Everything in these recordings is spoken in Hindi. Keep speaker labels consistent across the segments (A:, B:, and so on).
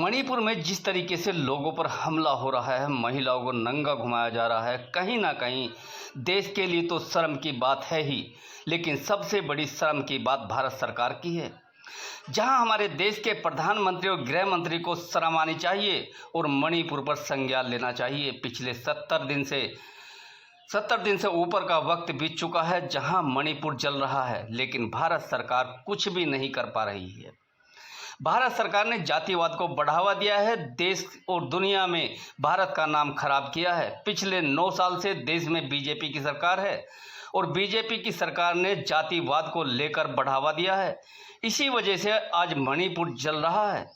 A: मणिपुर में जिस तरीके से लोगों पर हमला हो रहा है, महिलाओं को नंगा घुमाया जा रहा है, कहीं ना कहीं देश के लिए तो शर्म की बात है ही, लेकिन सबसे बड़ी शर्म की बात भारत सरकार की है। जहां हमारे देश के प्रधानमंत्री और गृह मंत्री को शर्म आनी चाहिए और मणिपुर पर संज्ञान लेना चाहिए। पिछले 70 दिन से ऊपर का वक्त बीत चुका है जहां मणिपुर जल रहा है, लेकिन भारत सरकार कुछ भी नहीं कर पा रही है। भारत सरकार ने जातिवाद को बढ़ावा दिया है, देश और दुनिया में भारत का नाम खराब किया है। पिछले 9 साल से देश में बीजेपी की सरकार है और बीजेपी की सरकार ने जातिवाद को लेकर बढ़ावा दिया है। इसी वजह से आज मणिपुर जल रहा है।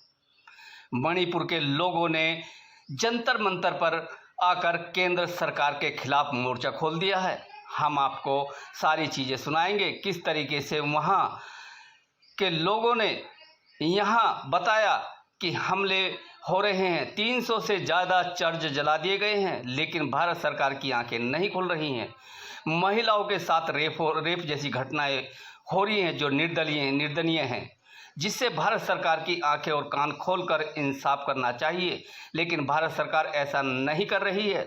A: मणिपुर के लोगों ने जंतर मंतर पर आकर केंद्र सरकार के खिलाफ मोर्चा खोल दिया है। हम आपको सारी चीज़ें सुनाएंगे, किस तरीके से वहाँ के लोगों ने यहाँ बताया कि हमले हो रहे हैं, 300 से ज़्यादा चर्च जला दिए गए हैं, लेकिन भारत सरकार की आंखें नहीं खुल रही हैं। महिलाओं के साथ रेप जैसी घटनाएं हो रही हैं जो निर्दयनीय हैं, जिससे भारत सरकार की आंखें और कान खोलकर इंसाफ करना चाहिए, लेकिन भारत सरकार ऐसा नहीं कर रही है।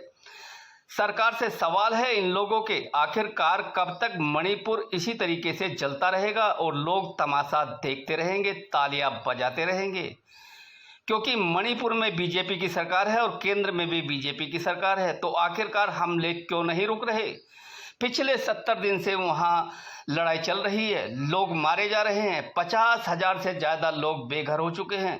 A: सरकार से सवाल है इन लोगों के, आखिरकार कब तक मणिपुर इसी तरीके से जलता रहेगा और लोग तमाशा देखते रहेंगे, तालियां बजाते रहेंगे? क्योंकि मणिपुर में बीजेपी की सरकार है और केंद्र में भी बीजेपी की सरकार है, तो आखिरकार हमले क्यों नहीं रुक रहे? पिछले 70 दिन से वहाँ लड़ाई चल रही है, लोग मारे जा रहे हैं, 50,000 से ज़्यादा लोग बेघर हो चुके हैं,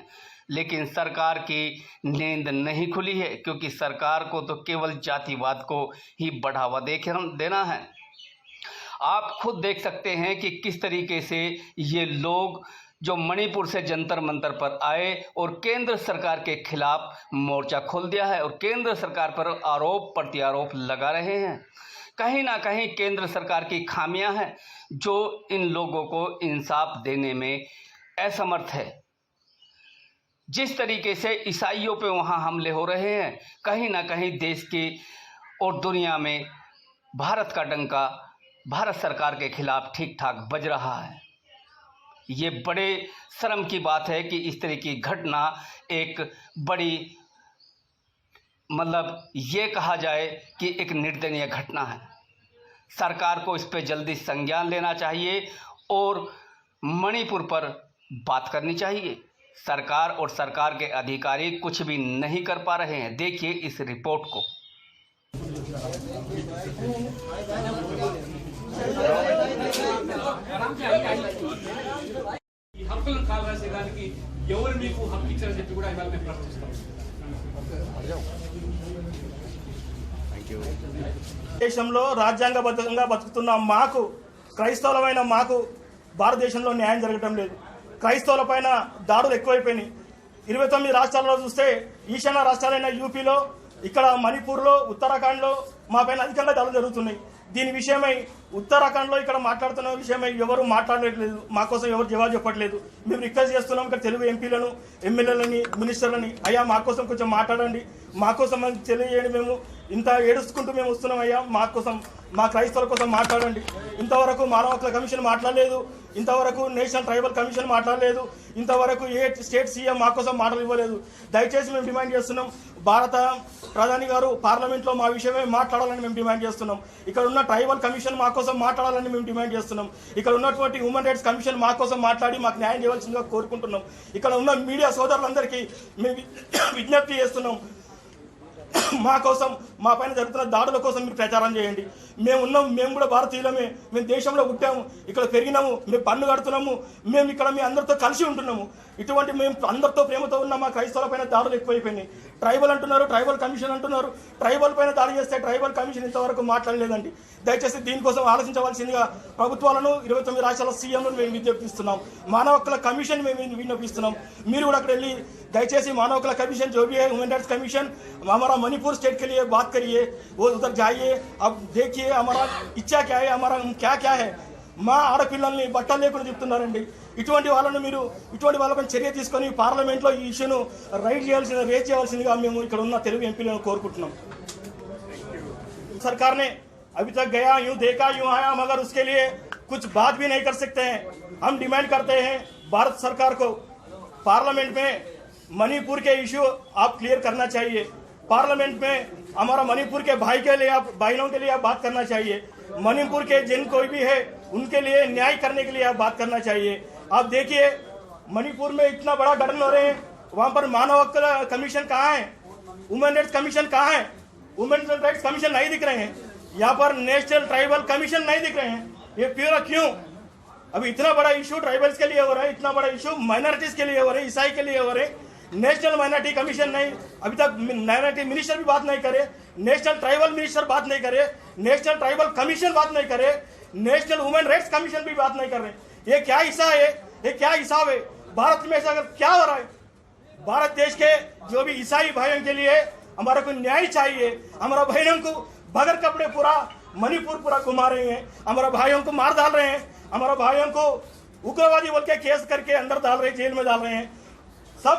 A: लेकिन सरकार की नींद नहीं खुली है, क्योंकि सरकार को तो केवल जातिवाद को ही बढ़ावा देना है। आप खुद देख सकते हैं कि किस तरीके से ये लोग जो मणिपुर से जंतर मंतर पर आए और केंद्र सरकार के खिलाफ मोर्चा खोल दिया है और केंद्र सरकार पर आरोप प्रत्यारोप लगा रहे हैं। कहीं ना कहीं केंद्र सरकार की खामियां हैं जो इन लोगों को इंसाफ देने में असमर्थ है। जिस तरीके से ईसाइयों पे वहाँ हमले हो रहे हैं, कहीं ना कहीं देश की और दुनिया में भारत का डंका भारत सरकार के खिलाफ ठीक ठाक बज रहा है। ये बड़े शर्म की बात है कि इस तरह की घटना एक बड़ी ये कहा जाए कि एक निर्दयनीय घटना है। सरकार को इस पे जल्दी संज्ञान लेना चाहिए और मणिपुर पर बात करनी चाहिए। सरकार और सरकार के अधिकारी कुछ भी नहीं कर पा रहे हैं। देखिए इस रिपोर्ट को।
B: దేశంలో రాజ్యాంగబద్ధంగా బతుకుతున్న మాకు, క్రైస్తవులమైన మాకు భారతదేశంలో న్యాయం జరగటం లేదు. క్రైస్తవులపైన దాడులు ఎక్కువైపోయినాయి. 29 రాష్ట్రాల్లో చూస్తే ఈశాన్య రాష్ట్రాలైన యూపీలో, ఇక్కడ మణిపూర్లో, ఉత్తరాఖండ్లో మా పైన అధికంగా దాడులు జరుగుతున్నాయి. దీని విషయమై ఉత్తరాఖండ్లో ఇక్కడ మాట్లాడుతున్న విషయమై ఎవరు మాట్లాడట్లేదు, మా కోసం ఎవరు జవాబు చెప్పట్లేదు. మేము రిక్వెస్ట్ చేస్తున్నాం ఇక్కడ తెలుగు ఎంపీలను, ఎమ్మెల్యేలని, మినిస్టర్లని, అయ్యా మా కోసం కొంచెం మాట్లాడండి, మా కోసం తెలియజేయండి. మేము ఇంత ఏడుచుకుంటూ మేము వస్తున్నాం, అయ్యా మా కోసం, మా క్రైస్తవుల కోసం మాట్లాడండి. ఇంతవరకు మానవ హక్కుల కమిషన్ మాట్లాడలేదు, ఇంతవరకు నేషనల్ ట్రైబల్ కమిషన్ మాట్లాడలేదు, ఇంతవరకు ఏ స్టేట్ సీఎం మా కోసం మాటలు ఇవ్వలేదు. దయచేసి మేము డిమాండ్ చేస్తున్నాం, భారత ప్రధాని గారు పార్లమెంట్లో మా విషయమే మాట్లాడాలని మేము డిమాండ్ చేస్తున్నాం. ఇక్కడ ఉన్న ట్రైబల్ కమిషన్ మా కోసం మాట్లాడాలని మేము డిమాండ్ చేస్తున్నాం. ఇక్కడ ఉన్నటువంటి హ్యూమన్ రైట్స్ కమిషన్ మా కోసం మాట్లాడి మాకు న్యాయం చేయవలసిందిగా కోరుకుంటున్నాం. ఇక్కడ ఉన్న మీడియా సోదరులందరికీ మేము విజ్ఞప్తి చేస్తున్నాం, మా కోసం, మా పైన జరుగుతున్న దాడుల కోసం మీరు ప్రచారం చేయండి. మేము కూడా భారతీయులమే, మేము దేశంలో పుట్టాము, ఇక్కడ పెరిగినాము, మేము పన్ను కడుతున్నాము, మేము ఇక్కడ మీ అందరితో కలిసి ఉంటున్నాము. ఇటువంటి మేము అందరితో ప్రేమతో ఉన్న మా క్రైస్తవుల పైన దాడులు ఎక్కువైపోయినాయి. ట్రైబల్ అంటున్నారు, ట్రైబల్ కమిషన్ అంటున్నారు. ట్రైబల్ పైన దాడి చేస్తే ట్రైబల్ కమిషన్ ఇంతవరకు మాట్లాడలేదండి. దయచేసి దీనికోసం ఆలోచించవలసిందిగా ప్రభుత్వాలను, 29 రాష్ట్రాల సీఎంలను మేము విజ్ఞప్తిస్తున్నాం. మానవ హక్కుల కమిషన్ మేము విన్నపిస్తున్నాం. మీరు కూడా అక్కడ వెళ్ళి దయచేసి మానవ హక్కుల కమిషన్ जो भी है, ह्यूमन राइट्स कमीशन, हमारा मणिपुर स्टेट के लिए बात करिए, वो उधर जाइए, अब देखिए हमारा इच्छा क्या है, हमारा क्या क्या है. మా ఆడపిల్లల్ని బట్టలు లేకుండా చెప్తున్నారండి. ఇటువంటి వాళ్ళను మీరు, ఇటువంటి వాళ్ళపై చర్య తీసుకొని పార్లమెంట్లో ఈ ఇష్యూను రేజ్ చేయాల్సిందిగా మేము ఇక్కడ ఉన్న తెలుగు ఎంపీలను కోరుకుంటున్నాం. सरकार ने अभी तक गया यूं देखा यूं आया, मगर उसके लिए कुछ बात भी नहीं कर सकते हैं. हम डिमांड करते हैं भारत सरकार को पार्लियामेंट में मणिपुर के इशू आप क्लियर करना चाहिए। पार्लियामेंट में हमारा मणिपुर के भाई के लिए आप बहनों के लिए आप बात करना चाहिए। मणिपुर के जिन कोई भी है उनके लिए न्याय करने के लिए आप बात करना चाहिए। आप देखिए मणिपुर में इतना बड़ा गठन हो रहे हैं, वहां पर मानव हक कमीशन कहाँ है, वुमेन राइट्स कमीशन कहाँ है? वुमेन राइट्स कमीशन नहीं दिख रहे हैं। यहाँ पर नेशनल ट्राइबल कमीशन नहीं दिख रहे हैं। ये प्योर क्यों? अभी इतना बड़ा इशू ट्राइबल्स के लिए हो रहा है, इतना बड़ा इशू माइनॉरिटीज के लिए हो रहे, ईसाई के लिए हो रहे। नेशनल माइनॉरिटी कमीशन नहीं, अभी तक माइनॉरिटी मिनिस्टर भी बात नहीं करे, नेशनल ट्राइबल मिनिस्टर बात नहीं करे, नेशनल ट्राइबल कमीशन बात नहीं करे, नेशनल वुमेन राइट्स कमीशन भी बात नहीं कर रहे। ये क्या हिस्सा है? ये क्या हिसाब है? भारत में ऐसा क्या हो रहा है? भारत देश के जो भी ईसाई भाइयों के लिए हमारा को न्याय चाहिए। हमारा बहनों को बगैर कपड़े पूरा मणिपुर पूरा घुमा रहे हैं, हमारा भाइयों को मार डाल रहे हैं, हमारा भाइयों को उग्रवादी बोल के केस करके अंदर डाल रहे, जेल में डाल रहे हैं। सब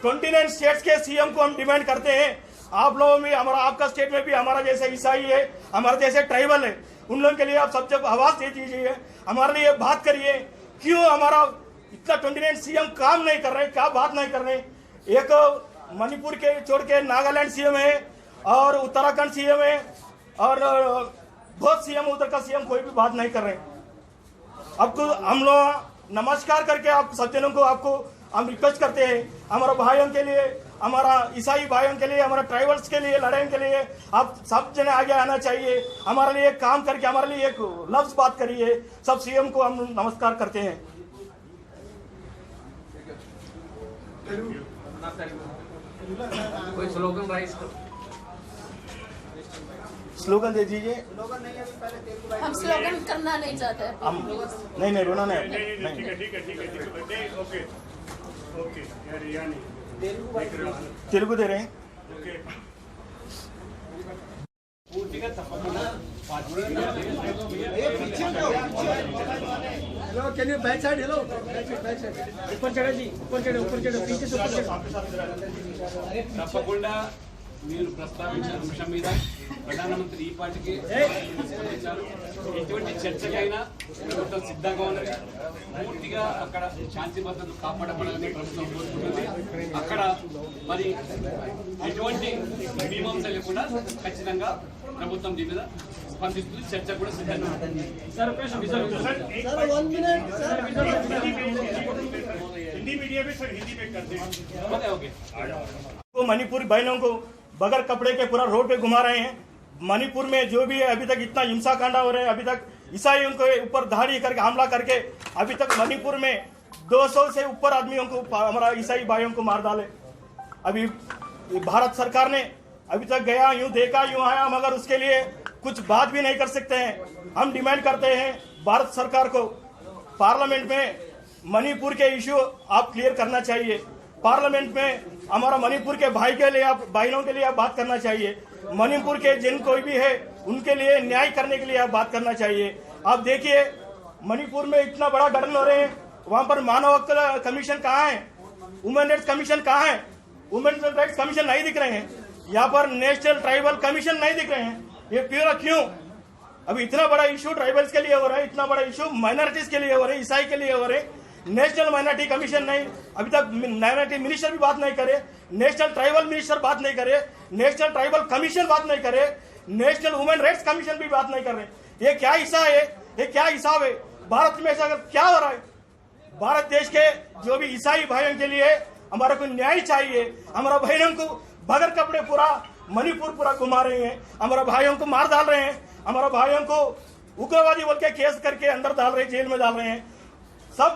B: 29 स्टेट्स के सीएम को हम डिमांड करते हैं, आप लोगों में हमारा आपका स्टेट में भी हमारा जैसे ईसाई है, हमारे जैसे ट्राइबल है, उन लोगों के लिए आप सब जब आवाज दे दीजिए, हमारे लिए बात करिए। क्यों हमारा इतना 29 सीएम काम नहीं कर रहे, क्या बात नहीं कर रहे? एक मणिपुर के छोड़ के नागालैंड सीएम है और उत्तराखंड सीएम है और बहुत सीएम, उधर का सीएम कोई भी बात नहीं कर रहे। आपको हम लोग नमस्कार करके आप सज्जनों को आपको हम रिक्वेस्ट करते हैं, हमारे भाइयों के लिए, हमारा ईसाई भाइयों के लिए, हमारे ट्राइबल्स के लिए लड़ाई के लिए आप सब जने आगे आना चाहिए। हमारे लिए काम करके हमारे लिए एक लफ्ज बात करिए। सब सीएम को हम नमस्कार करते हैं।
C: कोई स्लोगन राइज
B: स्लोगन दे दीजिए।
D: हम स्लोगन करना नहीं चाहते।
B: हम नहीं रोना नहीं।
E: ओके यार यानी
B: तेलुगु दे रहे हैं।
C: పూర్తిగా తప్పకుండా party
F: hello can you back side hello back side ऊपर चढ़ो जी ऊपर चढ़ो पीछे से ऊपर चढ़ो
C: తప్పకుండా మీరు ప్రస్తావించిన అంశం మీద ప్రధానమంత్రి ఈ పార్టీకి స్పందించారు. ఎటువంటి చర్చకైనా ప్రభుత్వం సిద్ధంగా ఉన్నది. పూర్తిగా అక్కడ శాంతి భద్రతలు కాపాడబడాలని ప్రభుత్వం కోరుకుంటుంది. అక్కడ మరి ఎటువంటి మీమాంస లేకుండా ఖచ్చితంగా ప్రభుత్వం దీని మీద స్పందిస్తుంది. చర్చ కూడా సిద్ధంగా ఉంది.
F: Sir sir 1 minute sir
E: Hindi media में सर हिंदी में करते हैं।
C: ఓకే
B: को मणिपुर बहनों को बगैर कपड़े के पूरा रोड पे घुमा रहे हैं। मणिपुर में जो भी है अभी तक इतना हिंसा कांडा हो रहे हैं, अभी तक ईसाइयों के ऊपर धाड़ी करके हमला करके अभी तक मणिपुर में 200 से ऊपर आदमियों को हमारा ईसाई भाइयों को मार डाले। अभी भारत सरकार ने अभी तक गया यूं देखा यूं आया, मगर उसके लिए कुछ बात भी नहीं कर सकते हैं। हम डिमांड करते हैं भारत सरकार को, पार्लियामेंट में मणिपुर के इशू आप क्लियर करना चाहिए। पार्लियामेंट में हमारा मणिपुर के भाई के लिए आप बहनों के लिए आप बात करना चाहिए। मणिपुर के जिन कोई भी है उनके लिए न्याय करने के लिए आप बात करना चाहिए। आप देखिए मणिपुर में इतना बड़ा गठन हो रहे हैं, वहां पर मानव हक कमीशन कहाँ है, वुमेन राइट्स कमीशन कहाँ है? वुमेन राइट्स कमीशन नहीं दिख रहे हैं। यहाँ पर नेशनल ट्राइबल कमीशन नहीं दिख रहे हैं। ये प्योर क्यों? अभी इतना बड़ा इशू ट्राइबल्स के लिए हो रहा है, इतना बड़ा इशू माइनॉरिटीज के लिए हो रहे, ईसाई के लिए हो रहे। नेशनल माइनॉरिटी कमीशन नहीं, अभी तक माइनॉरिटी मिनिस्टर भी बात नहीं करे, नेशनल ट्राइबल मिनिस्टर बात नहीं करे, नेशनल ट्राइबल कमीशन बात नहीं करे, नेशनल वुमेन राइट्स कमीशन भी बात नहीं कर रहे। ये क्या हिस्सा है? ये क्या हिसाब है? भारत में ऐसा क्या हो रहा है? भारत देश के जो भी ईसाई भाइयों के लिए हमारा को न्याय चाहिए। हमारा बहनों को बगैर कपड़े पूरा मणिपुर पूरा घुमा रहे हैं, हमारा भाइयों को मार डाल रहे हैं, हमारा भाइयों को उग्रवादी बोल के केस करके अंदर डाल रहे, जेल में डाल रहे हैं। सब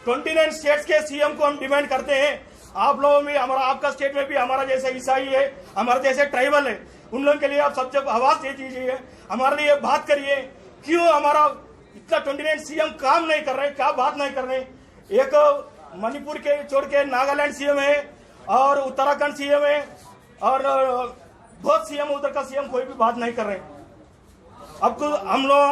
B: 29 स्टेट्स के सीएम को हम डिमांड करते हैं, आप लोगों में हमारा आपका स्टेट में भी हमारा जैसे ईसाई है, हमारे जैसे ट्राइबल है, उन लोगों के लिए आप सब जब आवाज दे दीजिए, हमारे लिए बात करिए। क्यों हमारा इतना 29 सीएम काम नहीं कर रहे, क्या बात नहीं कर रहे? एक मणिपुर के छोड़ के नागालैंड सीएम है और उत्तराखंड सीएम है और बहुत सीएम, उधर का सीएम कोई भी बात नहीं कर रहे। आपको हम लोग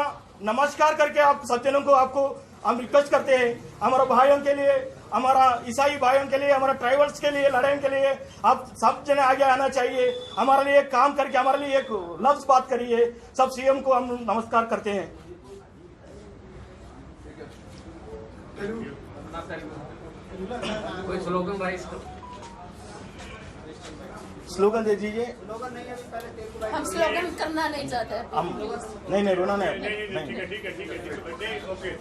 B: नमस्कार करके आप सज्जनों को आपको हम रिक्वेस्ट करते हैं, हमारे भाइयों के लिए, हमारा ईसाई भाइयों के लिए, हमारे ट्राइबल्स के लिए लड़ाई के लिए आप सब जने आगे आना चाहिए। हमारे लिए काम करके हमारे लिए एक लफ्ज बात करिए। सब सीएम को हम नमस्कार करते हैं।
C: कोई स्लोगन राइज करो।
B: स्लोगन दे दीजिए।
D: हम स्लोगन करना नहीं चाहते।
B: हम नहीं रोना नहीं
E: नहीं ठीक है ठीक है ठीक है ठीक है नहीं ओके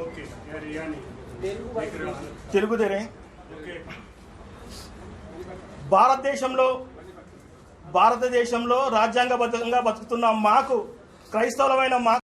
E: ओके यार यानी
B: తెలుగు దే రే
E: ओके
B: భారతదేశంలో రాజ్యాంగబద్ధంగా బతుకుతున్న మాకు క్రైస్తవులమైన మాకు